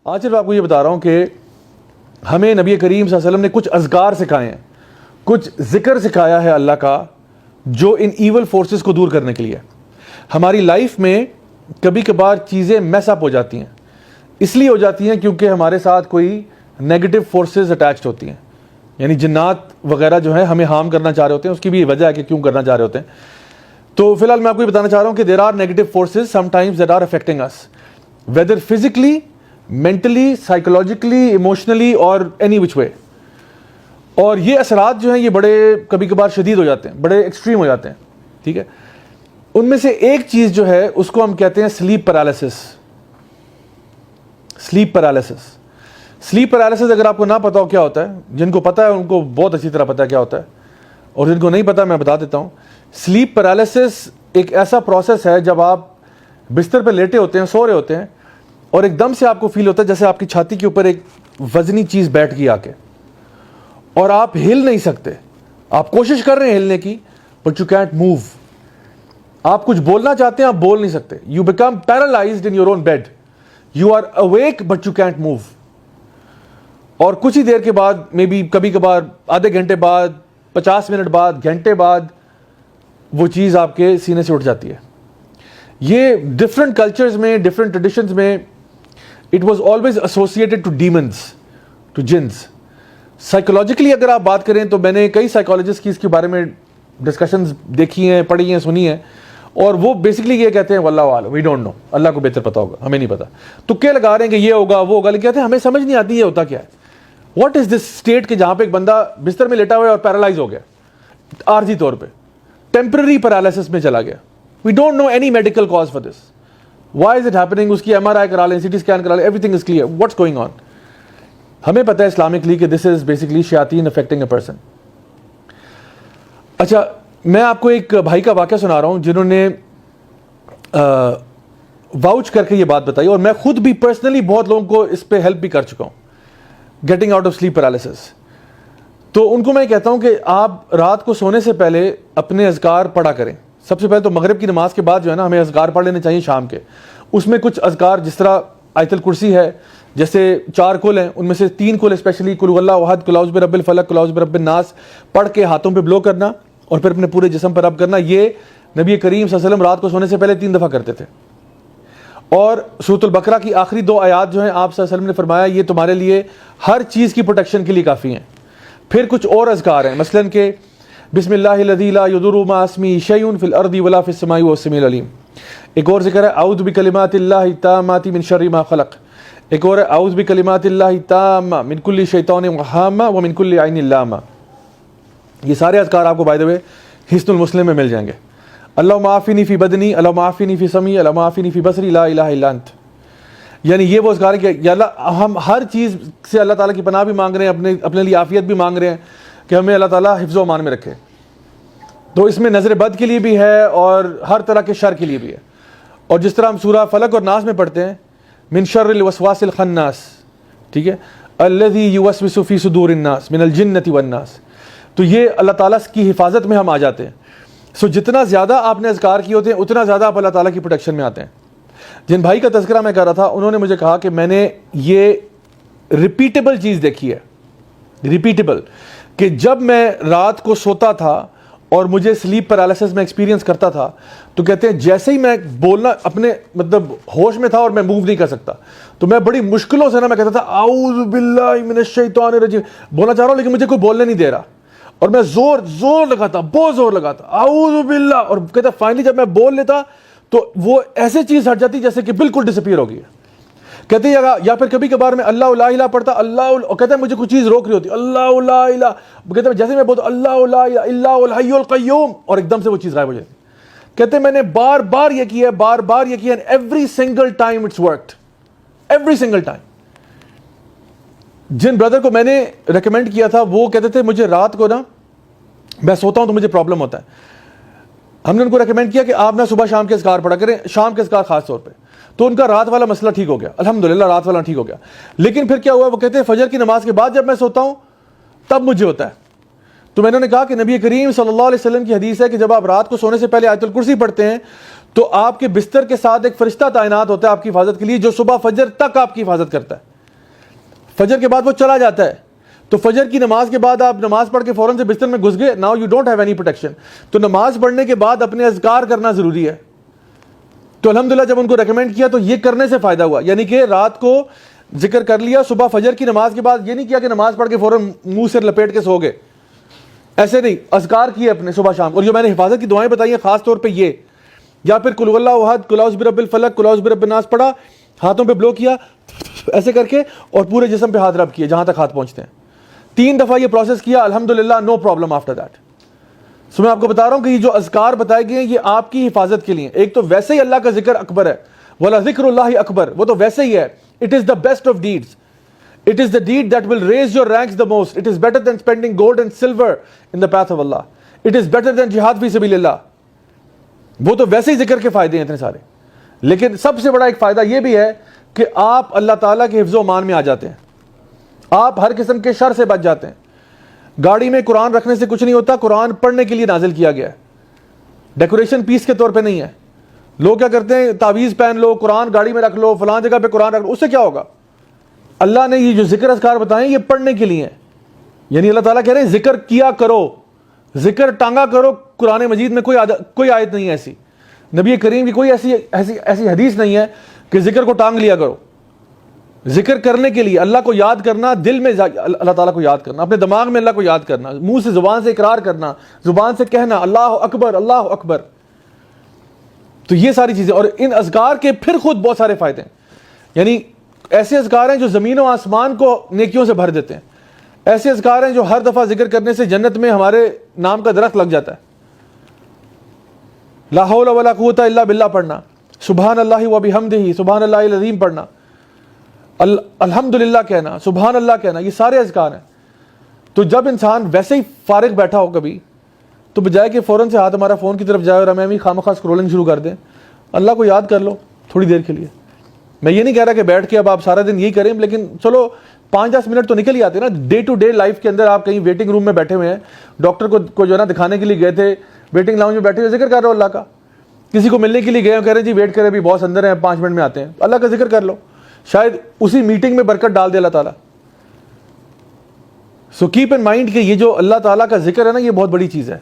آج صرف آپ کو یہ بتا رہا ہوں کہ ہمیں نبی کریم صلی اللہ علیہ وسلم نے کچھ اذکار سکھائے ہیں, کچھ ذکر سکھایا ہے اللہ کا, جو ان ایول فورسز کو دور کرنے کے لیے. ہماری لائف میں کبھی کبھار چیزیں میس اپ ہو جاتی ہیں, اس لیے ہو جاتی ہیں کیونکہ ہمارے ساتھ کوئی نیگیٹو فورسز اٹیچڈ ہوتی ہیں, یعنی جنات وغیرہ جو ہیں ہمیں ہارم کرنا چاہ رہے ہوتے ہیں. اس کی بھی وجہ ہے کہ کیوں کرنا چاہ رہے ہوتے ہیں. تو فی الحال میں آپ کو یہ بتانا چاہ رہا ہوں کہ there are negative forces sometimes that are affecting us, whether physically, mentally, psychologically, emotionally اور اینی وچ وے. اور یہ اثرات جو ہیں یہ بڑے کبھی کبھار شدید ہو جاتے ہیں, بڑے ایکسٹریم ہو جاتے ہیں. ٹھیک ہے, ان میں سے ایک چیز جو ہے اس کو ہم کہتے ہیں slip paralysis. Slip paralysis, slip paralysis اگر آپ کو نہ پتا ہو کیا ہوتا ہے, جن کو پتا ہے ان کو بہت اچھی طرح پتا ہے کیا ہوتا ہے, اور جن کو نہیں پتا میں بتا دیتا ہوں. سلیپ پیرالسس ایک ایسا پروسیس ہے جب آپ بستر پہ لیٹے ہوتے ہیں, سو رہے ہوتے ہیں, اور ایک دم سے آپ کو فیل ہوتا ہے جیسے آپ کی چھاتی کے اوپر ایک وزنی چیز بیٹھ گئی آ کے, اور آپ ہل نہیں سکتے. آپ کوشش کر رہے ہیں ہلنے کی, بٹ یو کینٹ موو. آپ کچھ بولنا چاہتے ہیں, آپ بول نہیں سکتے. You become paralysed in your own bed. You are awake but you can't move. اور کچھ ہی دیر کے بعد, مے بی کبھی کبھار آدھے گھنٹے بعد, 50 منٹ بعد, گھنٹے بعد, وہ چیز آپ کے سینے سے اٹھ جاتی ہے. یہ ڈفرنٹ کلچرز میں, ڈفرنٹ ٹریڈیشنز میں it was always associated to demons, to jinns. Psychologically اگر آپ بات کریں تو میں نے کئی سائیکولوجسٹ کی اس کے بارے میں ڈسکشنز دیکھی ہیں, پڑھی ہیں, سنی ہیں, اور وہ بیسکلی یہ کہتے ہیں واللہ عالم, وی ڈونٹ نو, اللہ کو بہتر پتا ہوگا, ہمیں نہیں پتا. تکے لگا رہے ہیں کہ یہ ہوگا وہ ہوگا, لیکن کہتے ہیں ہمیں سمجھ نہیں آتی یہ ہوتا کیا ہے. واٹ از دس اسٹیٹ کہ جہاں پہ ایک بندہ بستر میں لیٹا ہوا ہے اور پیرالائز ہو گیا عارضی طور پہ, ٹیمپرری پیرالائسس میں چلا گیا. We don't know any medical cause for this. Why is it happening? اس کی ایم آر آئی کرا لیں, سی ٹی اسکین کرا لیں, every thing is clear. What's going on? ہمیں پتہ ہے اسلامکلی کہ دس از بیسکلی شیاطین افیکٹنگ اے پرسن. اچھا, میں آپ کو ایک بھائی کا واقعہ سنا رہا ہوں جنہوں نے واؤچ کر کے یہ بات بتائی, اور میں خود بھی پرسنلی بہت لوگوں کو اس پہ ہیلپ بھی کر چکا ہوں, getting out of sleep paralysis. تو ان کو میں کہتا ہوں کہ آپ رات کو سونے سے پہلے اپنے اذکار پڑھا کریں. سب سے پہلے تو مغرب کی نماز کے بعد جو ہے نا, ہمیں اذکار پڑھ لینے چاہیے شام کے. اس میں کچھ اذکار جس طرح آیت الکرسی ہے, جیسے 4 کل ہیں, ان میں سے 3 کل اسپیشلی قل هو اللہ احد, قل اعوذ برب الفلق, قل اعوذ برب الناس پڑھ کے ہاتھوں پہ بلو کرنا, اور پھر اپنے پورے جسم پر رب کرنا. یہ نبی کریم صلی اللہ علیہ وسلم رات کو سونے سے پہلے 3 دفعہ کرتے تھے. اور سورۃ البقرہ کی آخری 2 آیات جو ہیں آپ صلی اللہ علیہ وسلم نے فرمایا یہ تمہارے لیے ہر چیز کی پروٹیکشن کے لیے کافی ہیں. پھر کچھ اور اذکار ہیں, مثلا کہ بسم اللہ الذی لا یضر مع اسمہ شیء فی الارض ولا فی السماء وهو السمیع العلیم. ایک اور ذکر ہے اعوذ بکلمات اللہ التامات من شر ما خلق. ایک اور ہے اعوذ بکلمات اللہ التامہ من کل شیطان وہامہ ومن کل عین لامہ. یہ سارے اذکار آپ کو بائی دا وے حصن المسلم میں مل جائیں گے. اللہم عافنی فی بدنی, اللہم عافنی فی سمعی, اللہم عافنی فی بصری, لا الہ الا انت. یعنی یہ وہ اذکار ہے کہ یا اللہ, ہم ہر چیز سے اللہ تعالیٰ کی پناہ بھی مانگ رہے ہیں, اپنے لیے عافیت بھی مانگ رہے ہیں کہ ہمیں اللہ تعالیٰ حفظ و امان میں رکھے. تو اس میں نظر بد کے لیے بھی ہے اور ہر طرح کے شر کے لیے بھی ہے. اور جس طرح ہم سورہ فلق اور ناس میں پڑھتے ہیں من شر الوسواس الخناس, ٹھیک ہے, الذی یوسوس فی صدور الناس من الجنۃ والناس, تو یہ اللہ تعالیٰ کی حفاظت میں ہم آ جاتے ہیں. سو جتنا زیادہ آپ نے اذکار کیے ہوتے ہیں اتنا زیادہ آپ اللہ تعالیٰ کی پروٹیکشن میں آتے ہیں. جن بھائی کا تذکرہ میں کر رہا تھا انہوں نے مجھے کہا کہ میں نے یہ ریپیٹیبل چیز دیکھی ہے, ریپیٹیبل, کہ جب میں رات کو سوتا تھا اور مجھے سلیپ پیرالسس میں ایکسپیرینس کرتا تھا, تو کہتے ہیں جیسے ہی میں بولنا اپنے مطلب ہوش میں تھا اور میں موو نہیں کر سکتا, تو میں بڑی مشکلوں سے نا میں کہتا تھا اعوذ باللہ من الشیطان الرجیم, بولنا چاہ رہا ہوں لیکن مجھے کوئی بولنے نہیں دے رہا, اور میں زور لگاتا, بہت زور لگاتا, اعوذ باللہ, اور کہتا فائنلی جب میں بول لیتا تو وہ ایسے چیز ہٹ جاتی جیسے کہ بالکل ڈسپیئر ہو گئی ہے. کہتے ہیں یا پھر کبھی کبھار میں اللہ لا الہ پڑھتا, اللہ, اور کہتا ہے مجھے کچھ چیز روک رہی ہوتی, اللہ لا الہ, کہتے ہیں جیسے میں بولتا اللہ لا الہ الا هو الحی القیوم, اور ایک دم سے وہ چیز غائب ہو جاتی. کہتے ہیں میں نے بار یہ کیا ہے, بار یہ کیا, and every single time it's worked, every single time. جن بردر کو میں نے ریکمینڈ کیا تھا وہ کہتے تھے مجھے رات کو نا میں سوتا ہوں تو مجھے پرابلم ہوتا ہے. ہم نے ان کو ریکمینڈ کیا کہ آپ نا صبح شام کے اذکار پڑھا کریں, شام کے اذکار خاص طور پہ, تو ان کا رات والا مسئلہ ٹھیک ہو گیا, الحمدللہ رات والا ٹھیک ہو گیا. لیکن پھر کیا ہوا, وہ کہتے ہیں فجر کی نماز کے بعد جب میں سوتا ہوں تب مجھے ہوتا ہے. تو میں نے کہا کہ نبی کریم صلی اللہ علیہ وسلم کی حدیث ہے کہ جب آپ رات کو سونے سے پہلے آیت الکرسی پڑھتے ہیں تو آپ کے بستر کے ساتھ ایک فرشتہ تعینات ہوتا ہے آپ کی حفاظت کے لیے, جو صبح فجر تک آپ کی حفاظت کرتا ہے. فجر کے بعد وہ چلا جاتا ہے. تو فجر کی نماز کے بعد آپ نماز پڑھ کے فوراً سے بستر میں گھس گئے, now you don't have any protection. تو نماز پڑھنے کے بعد اپنے اذکار کرنا ضروری ہے. تو الحمدللہ جب ان کو ریکمینڈ کیا تو یہ کرنے سے فائدہ ہوا, یعنی کہ رات کو ذکر کر لیا, صبح فجر کی نماز کے بعد یہ نہیں کیا کہ نماز پڑھ کے فوراً منہ سے لپیٹ کے سو گئے, ایسے نہیں, اذکار کیے اپنے صبح شام. اور جو میں نے حفاظت کی دعائیں بتائی ہیں خاص طور پہ یہ, یا پھر قل اللہ احد, قل اعوذ برب الفلق, قل اعوذ برب الناس پڑھا, ہاتھوں پہ بلو کیا ایسے کر کے, اور پورے جسم پہ ہاتھ رب کیے جہاں تک ہاتھ پہنچتے ہیں. 3 دفعہ یہ پروسیس کیا, الحمدللہ نو پرابلم آفٹر دیٹ. سو میں آپ کو بتا رہا ہوں کہ یہ جو اذکار بتائے گئے ہیں یہ آپ کی حفاظت کے لیے. ایک تو ویسے ہی اللہ کا ذکر اکبر ہے, ولا ذکر اللہ اکبر, وہ تو ویسے ہی ہے. It is the best of deeds, it is the deed that will raise your ranks the most. It is better than spending gold and silver in the path of Allah. It is better than جہاد فی سبیل اللہ. وہ تو ویسے ہی ذکر کے فائدے ہیں اتنے سارے, لیکن سب سے بڑا ایک فائدہ یہ بھی ہے کہ آپ اللہ تعالیٰ کے حفظ و امان میں آ جاتے ہیں, آپ ہر قسم کے شر سے بچ جاتے ہیں. گاڑی میں قرآن رکھنے سے کچھ نہیں ہوتا, قرآن پڑھنے کے لیے نازل کیا گیا ہے, ڈیکوریشن پیس کے طور پہ نہیں ہے. لوگ کیا کرتے ہیں, تعویذ پہن لو, قرآن گاڑی میں رکھ لو, فلاں جگہ پہ قرآن رکھ لو, اس سے کیا ہوگا؟ اللہ نے یہ جو ذکر اذکار بتائیں یہ پڑھنے کے لیے ہیں. یعنی اللہ تعالیٰ کہہ رہے ہیں ذکر کیا کرو, ذکر ٹانگا کرو. قرآن مجید میں کوئی آیت نہیں ہے ایسی, نبی کریم کی کوئی ایسی حدیث نہیں ہے کہ ذکر کو ٹانگ لیا کرو. ذکر کرنے کے لیے اللہ کو یاد کرنا, دل میں اللہ تعالیٰ کو یاد کرنا, اپنے دماغ میں اللہ کو یاد کرنا, منہ سے زبان سے اقرار کرنا, زبان سے کہنا اللہ اکبر اللہ اکبر. تو یہ ساری چیزیں, اور ان اذکار کے پھر خود بہت سارے فائدے ہیں. یعنی ایسے اذکار ہیں جو زمین و آسمان کو نیکیوں سے بھر دیتے ہیں. ایسے اذکار ہیں جو ہر دفعہ ذکر کرنے سے جنت میں ہمارے نام کا درخت لگ جاتا ہے. لا حول ولا قوت الا باللہ پڑھنا, سبحان اللہ و بحمدہ, سبحان اللہ العظیم پڑھنا, الحمدللہ کہنا, سبحان اللہ کہنا, یہ سارے اذکار ہیں. تو جب انسان ویسے ہی فارغ بیٹھا ہو کبھی, تو بجائے کہ فوراً سے ہاتھ ہمارا فون کی طرف جائے اور ہمیں خامخواہ اسکرولنگ شروع کر دیں, اللہ کو یاد کر لو تھوڑی دیر کے لیے. میں یہ نہیں کہہ رہا کہ بیٹھ کے اب آپ سارا دن یہی کریں, لیکن چلو 5-10 منٹ تو نکل ہی آتے ہیں نا. ڈے ٹو ڈے لائف کے اندر آپ کہیں ویٹنگ روم میں بیٹھے ہوئے ہیں, ڈاکٹر کو جو ہے نا دکھانے کے لیے گئے تھے, ویٹنگ لاؤنج میں بیٹھے ہوئے ذکر کر رہے ہو اللہ کا. کسی کو ملنے کے لیے گئے ہو, کہہ رہے جی ویٹ کریں ابھی باس اندر ہیں 5 منٹ میں آتے ہیں, اللہ کا ذکر کر لو, شاید اسی میٹنگ میں برکت ڈال دے اللہ تعالیٰ. سو کیپ ان مائنڈ کہ یہ جو اللہ تعالیٰ کا ذکر ہے نا یہ بہت بڑی چیز ہے.